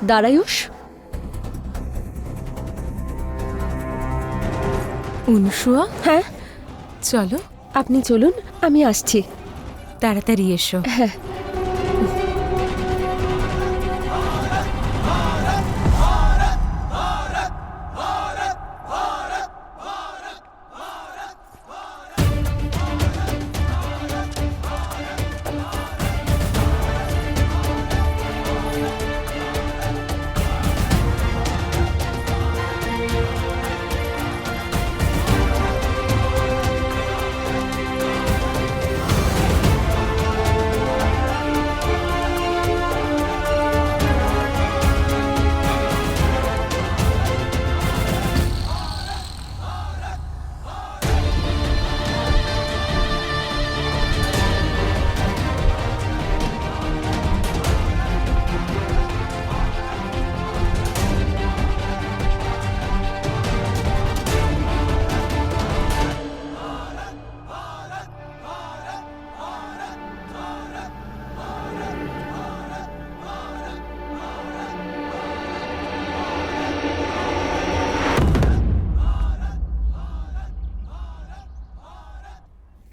দাঁড়ায়ুষ, অনুসুয়া, হ্যাঁ চলো আপনি চলুন, আমি আসছি। তাড়াতাড়ি এসো। হ্যাঁ।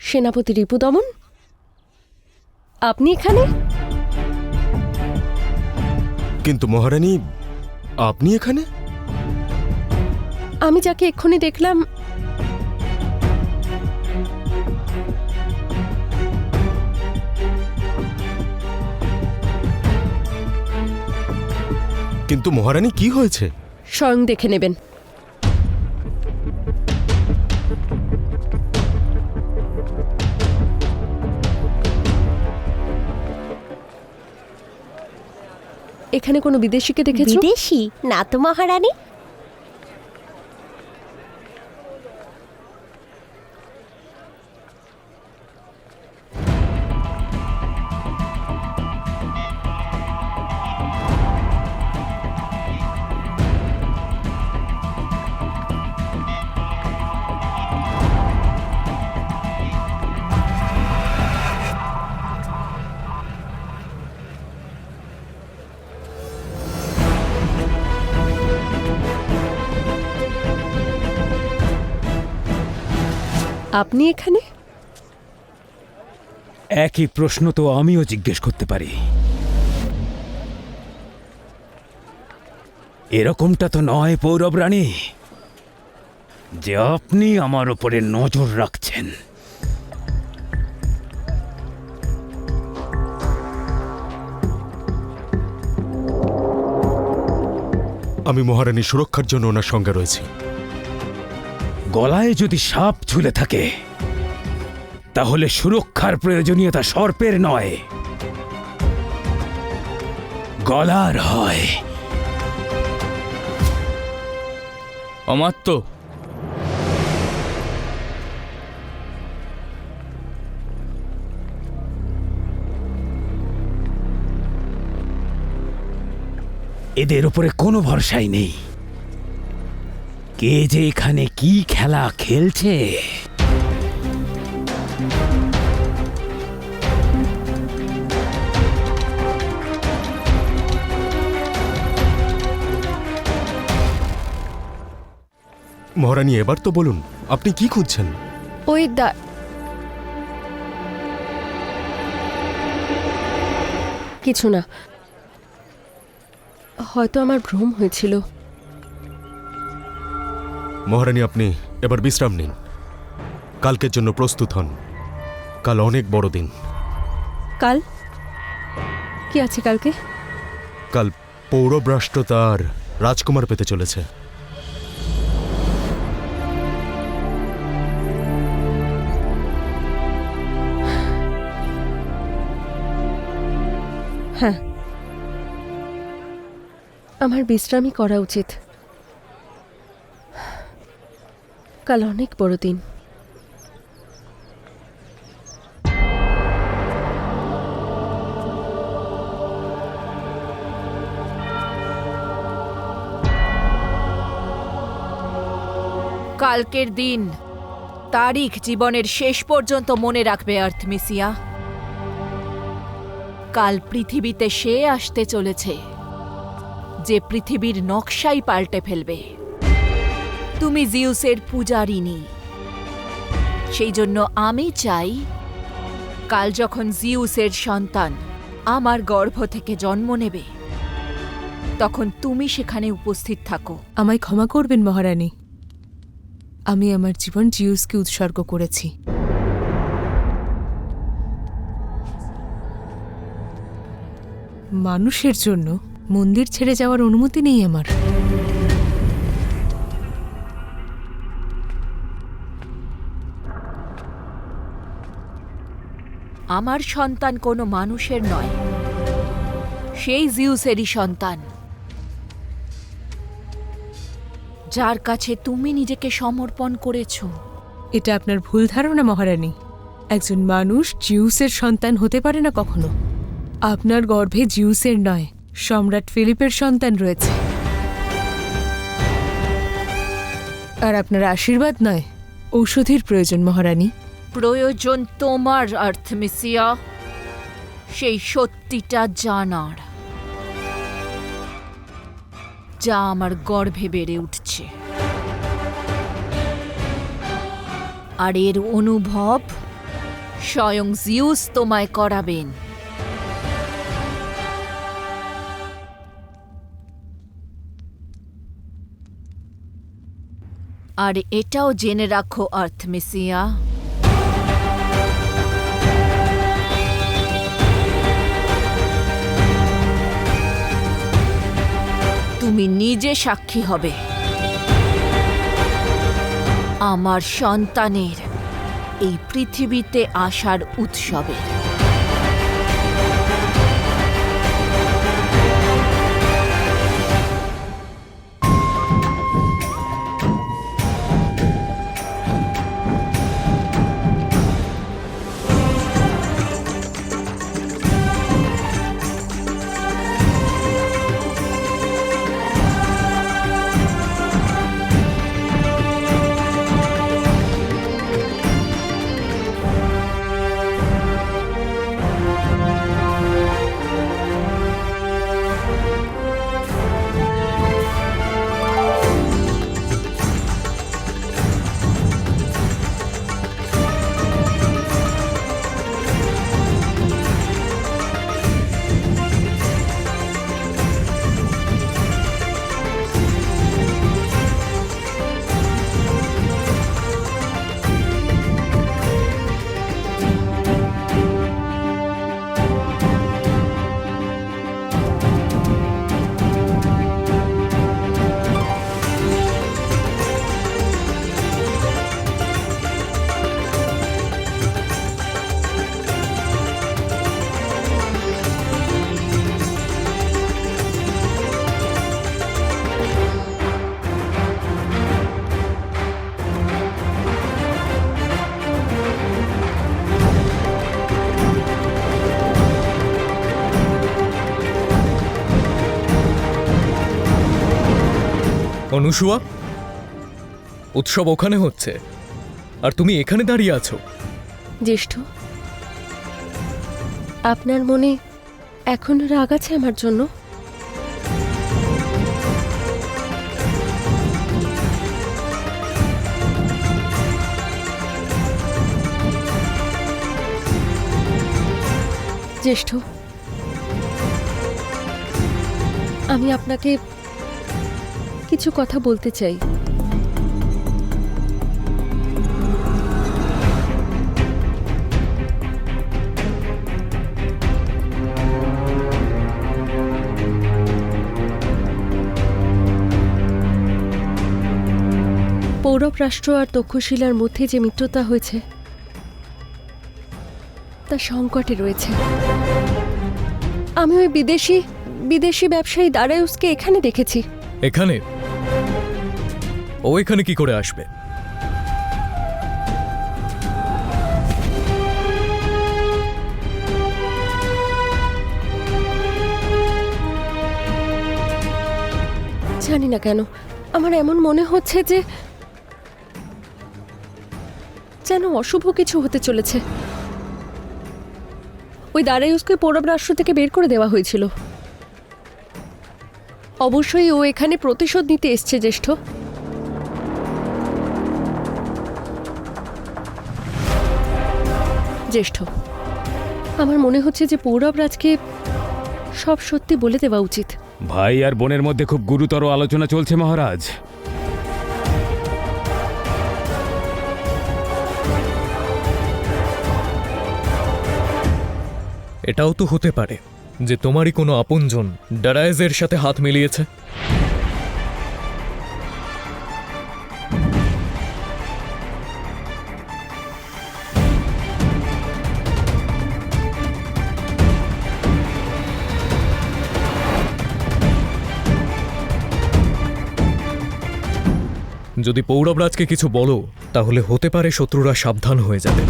সেনাপতি রিপুদমন, আপনি এখানে? কিন্তু মহারানী, আপনি এখানে? আমি যাকে এক্ষুনি দেখলাম, কিন্তু মহারানী, কি হয়েছে? স্বয়ং দেখে নেবেন। এখানে কোনো বিদেশিকে দেখেছো? বিদেশি না তো মহারানী। আপনি এখানে? একই প্রশ্ন তো আমিও জিজ্ঞেস করতে পারি। এরকমটা তো নয় পৌরব রানী যে আপনি আমার উপরে নজর রাখছেন। আমি মহারানীর সুরক্ষার জন্য ওনার সঙ্গে রয়েছি। গলায় যদি সাপ ঝুলে থাকে তাহলে সুরক্ষার প্রয়োজনীয়তা সর্পের নয়, গলার হয়। অমাত্য, এদের উপরে কোনো ভরসাই নেই। কে যে এখানে কি খেলা খেলছে। মহারানী, এবার তো বলুন, আপনি কি খুঁজছেন? ওই কিছু না, হয়তো আমার ভ্রম হয়েছিল। মহারানী, আপনি এবার বিশ্রাম নিন, কালকের জন্য প্রস্তুত হন। কাল অনেক বড় দিন। কাল কি আছে? কালকে কাল পৌরব রাষ্ট্র তার রাজকুমার পেতে চলেছে। হ্যাঁ, আমার বিশ্রামই করা উচিত। কাল অনেক বড় দিন। কালকের দিন, তারিখ জীবনের শেষ পর্যন্ত মনে রাখবে আর্থমিসিয়া। কাল পৃথিবীতে সে আসতে চলেছে যে পৃথিবীর নকশাই পাল্টে ফেলবে। তুমি জিউসের পূজারিনী, সেই জন্য আমি চাই কাল যখন জিউসের সন্তান আমার গর্ভ থেকে জন্ম নেবে তখন তুমি সেখানে উপস্থিত থাকো। আমায় ক্ষমা করবেন মহারানী, আমি আমার জীবন জিউসকে উৎসর্গ করেছি। মানুষের জন্য মন্দির ছেড়ে যাওয়ার অনুমতি নেই আমার। আমার সন্তান কোনো মানুষের নয়, সেই জিউসেরই সন্তান, যার কাছে তুমি নিজেকে সমর্পণ করেছো। এটা আপনার ভুল ধারণা মহারানী। একজন মানুষ জিউসের সন্তান হতে পারে না কখনো। আপনার গর্ভে জিউসের নয়, সম্রাট ফিলিপের সন্তান রয়েছে। আর আপনার আশীর্বাদ নয়, ঔষধির প্রয়োজন মহারানী। প্রয়োজন তোমার আর্থমিসিয়া, সেই সত্যিটা জানার যা আমার গর্ভে বেড়ে উঠছে, আর এর অনুভব স্বয়ং জিউস তোমায় করাবেন। আর এটাও জেনে রাখো আর্থমিসিয়া, তুমি নিজে সাক্ষী হবে আমার সন্তানের এই পৃথিবীতে আসার উৎসবের। অনুসুয়া, উৎসব ওখানে হচ্ছে আর তুমি এখানে দাঁড়িয়ে আছো। জ্যেষ্ঠ, আপনার মনে এখনো রাগ আছে আমার জন্য? জ্যেষ্ঠ, আমি আপনাকে কিছু কথা বলতে চাই। পৌরব রাষ্ট্র আর তক্ষশিলার মধ্যে যে মিত্রতা হয়েছে তা সংকটে রয়েছে। আমি ওই বিদেশি ব্যবসায়ী দারায়ুসকে এখানে দেখেছি। এখানে? ও এখানে কি করে আসবে? জানি না কেন আমার এমন মনে হচ্ছে যে যেন অশুভ কিছু হতে চলেছে। ওই দারায়ুসকে পৌরব রাষ্ট্র থেকে বের করে দেওয়া হয়েছিল, অবশ্যই ও এখানে প্রতিশোধ নিতে এসছে জ্যেষ্ঠ। জ্যেষ্ঠ, আমার মনে হচ্ছে যে পৌরবরাজকে সব সত্যি বলে দেওয়া উচিত। ভাই আর বোনের মধ্যে খুব গুরুতর আলোচনা চলছে মহারাজ। এটাও তো হতে পারে যে তোমারই কোনো আপনজন ডারায়েজের সাথে হাত মিলিয়েছে। যদি পৌরবরাজকে কিছু বলো তাহলে হতে পারে শত্রুরা সাবধান হয়ে যাবে।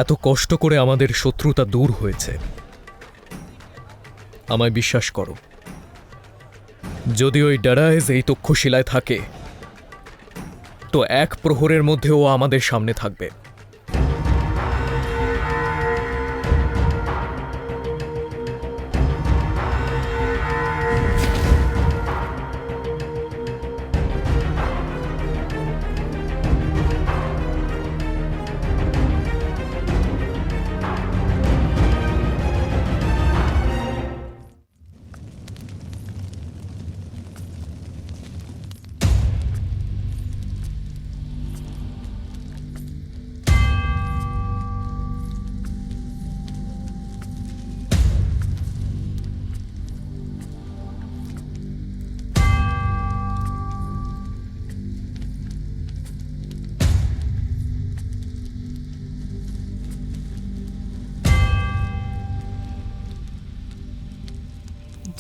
এত কষ্ট করে আমাদের শত্রুতা দূর হয়েছে, আমায় বিশ্বাস করো। যদি ওই ডারায়েজ এই তক্ষশিলায় থাকে তো এক প্রহরের মধ্যে ও আমাদের সামনে থাকবে।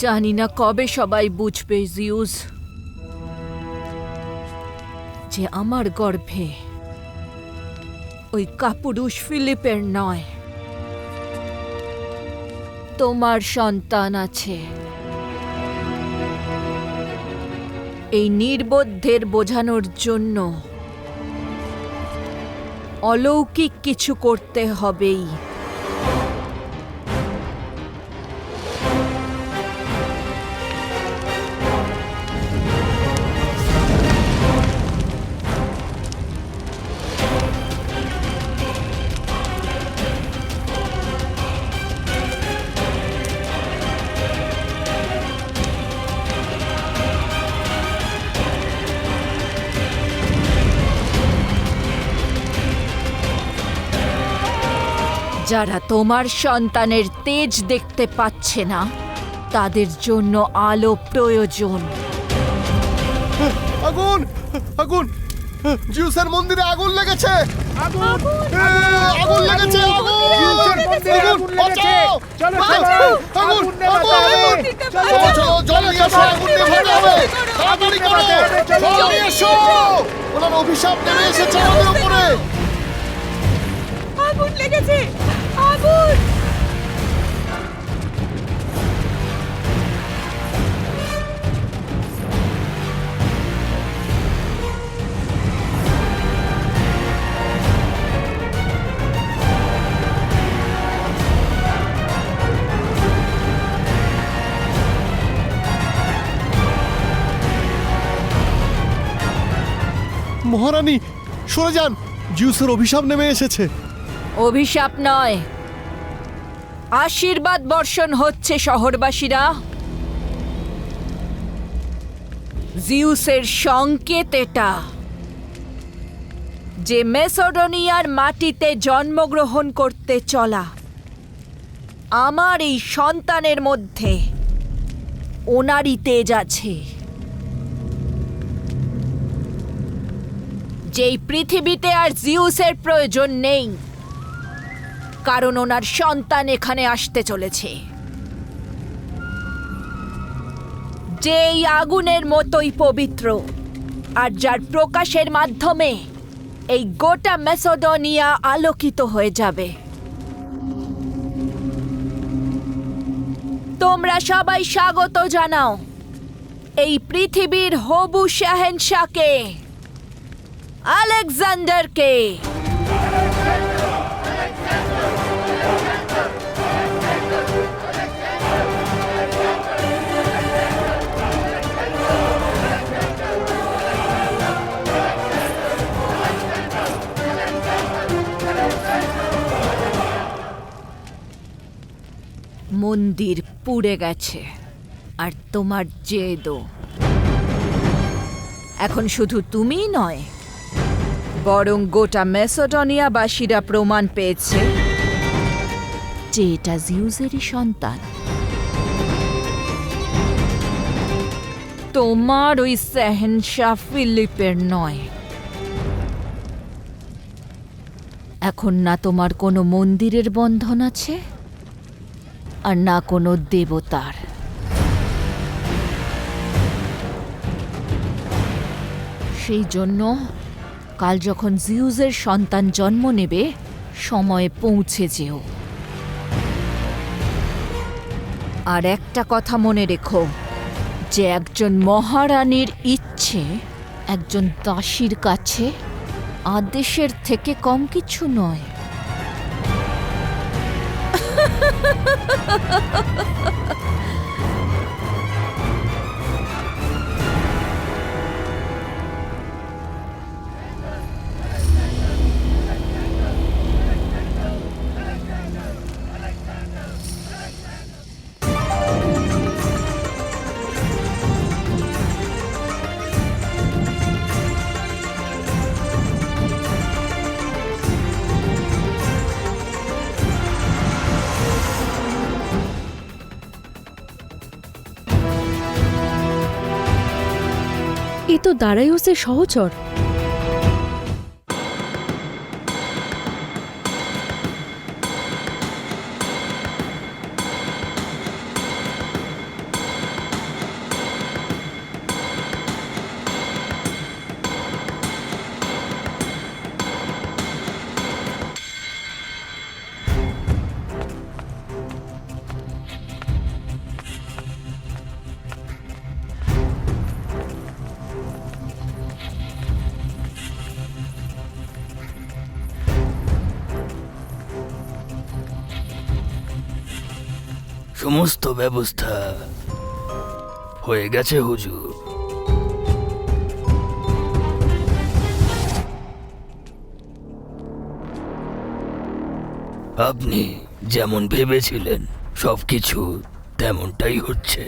জানি না কবে সবাই বুঝবে জিউস যে আমার গর্ভে ওই কাপুরুষ ফিলিপের নয়, তোমার সন্তান আছে। এই নির্বোধদের বোঝানোর জন্য অলৌকিক কিছু করতে হবেই। যারা তোমার সন্তানের তেজ দেখতে পাচ্ছে না তাদের জন্য আলো প্রয়োজন। আগুন! আগুন! জিউসের মন্দিরে আগুন লেগেছে! আগুন লেগেছে! আগুন! বাঁচাও! আগুন! চলো, জল নিয়ে এসো, আগুন নেভাতে হবে! তাড়াতাড়ি করো! জল নিয়ে এসো! ওনার অভিশাপ নেমে এসেছে আমাদের উপরে! আগুন লেগেছে! আগুন! মহারানী, সরে যান! জিউসের অভিশাপ নেমে এসেছে। অভিশাপ নয়, আশীর্বাদ বর্ষণ হচ্ছে শহরবাসীরা। জিউসের সংকেত এটা যে মেসোডোনিয়ার মাটিতে জন্মগ্রহণ করতে চলা আমার এই সন্তানের মধ্যে ওনারই তেজ আছে। যেই পৃথিবীতে আর জিউসের প্রয়োজন নেই, কারণ ওনার সন্তান এখানে আসতে চলেছে, যেই আগুনের মতোই পবিত্র আর যার প্রকাশের মাধ্যমে এই গোটা মেসোডোনিয়া আলোকিত হয়ে যাবে। তোমরা সবাই স্বাগত জানাও এই পৃথিবীর হবু শাহেনশাহকে, আলেকজান্ডারকে। মন্দির পুড়ে গেছে আর তোমার জেদও। এখন শুধু তুমিই নয়, বরং গোটা মেসোডনিয়াবাসীরা প্রমাণ পেয়েছে যে এটা জিউসেরই সন্তান। তোমার ওই সেহেনশাহ ফিলিপের নয়। এখন না তোমার কোনো মন্দিরের বন্ধন আছে আর না কোনো দেবতার। সেই জন্য কাল যখন জিউসের সন্তান জন্ম নেবে, সময়ে পৌঁছে যেও। আর একটা কথা মনে রেখো, যে একজন মহারানীর ইচ্ছে একজন দাসীর কাছে আদেশের থেকে কম কিছু নয়। এ তো দারায়ুসের সহচর। সমস্ত ব্যবস্থা হয়ে গেছে হুজুর। আপনি যেমন ভেবেছিলেন সবকিছু তেমনটাই হচ্ছে।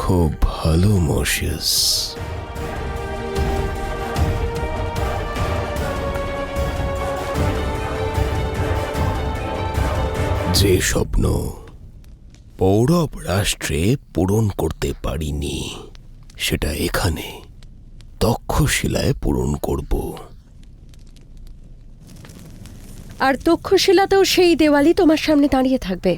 খুব ভালো মর্সিয়াস। যে স্বপ্ন পৌরব রাষ্ট্রে পূরণ করতে পারিনি, সেটা এখানে তক্ষশিলায় পূরণ করব। আর তক্ষশিলাতেও সেই দেওয়ালি তোমার সামনে দাঁড়িয়ে থাকবে।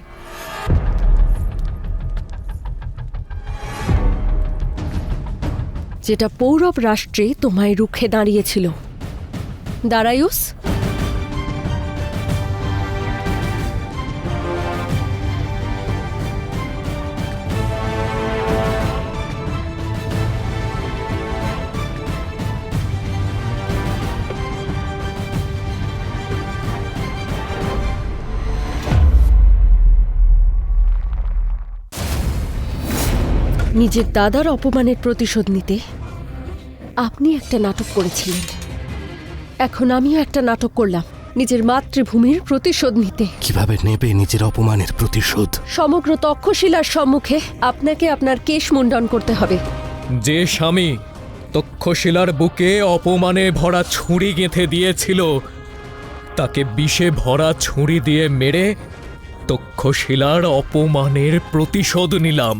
যেটা পৌরব রাষ্ট্রে তোমায় রুখে দাঁড়িয়েছিল। দারায়ুস, নিজের দাদার অপমানের প্রতিশোধ নিতে আপনি একটা নাটক করেছিলেন, এখন আমিও একটা নাটক করলাম নিজের মাতৃভূমির প্রতিশোধ নিতে। কিভাবে নেবে নিজের অপমানের প্রতিশোধ? সমগ্র তক্ষশিলার সম্মুখে আপনাকে আপনার কেশ মুন্ডন করতে হবে। যে স্বামী তক্ষশিলার বুকে অপমানে ভরা ছুরি গেঁথে দিয়েছিল, তাকে বিষে ভরা ছুরি দিয়ে মেরে তক্ষশিলার অপমানের প্রতিশোধ নিলাম।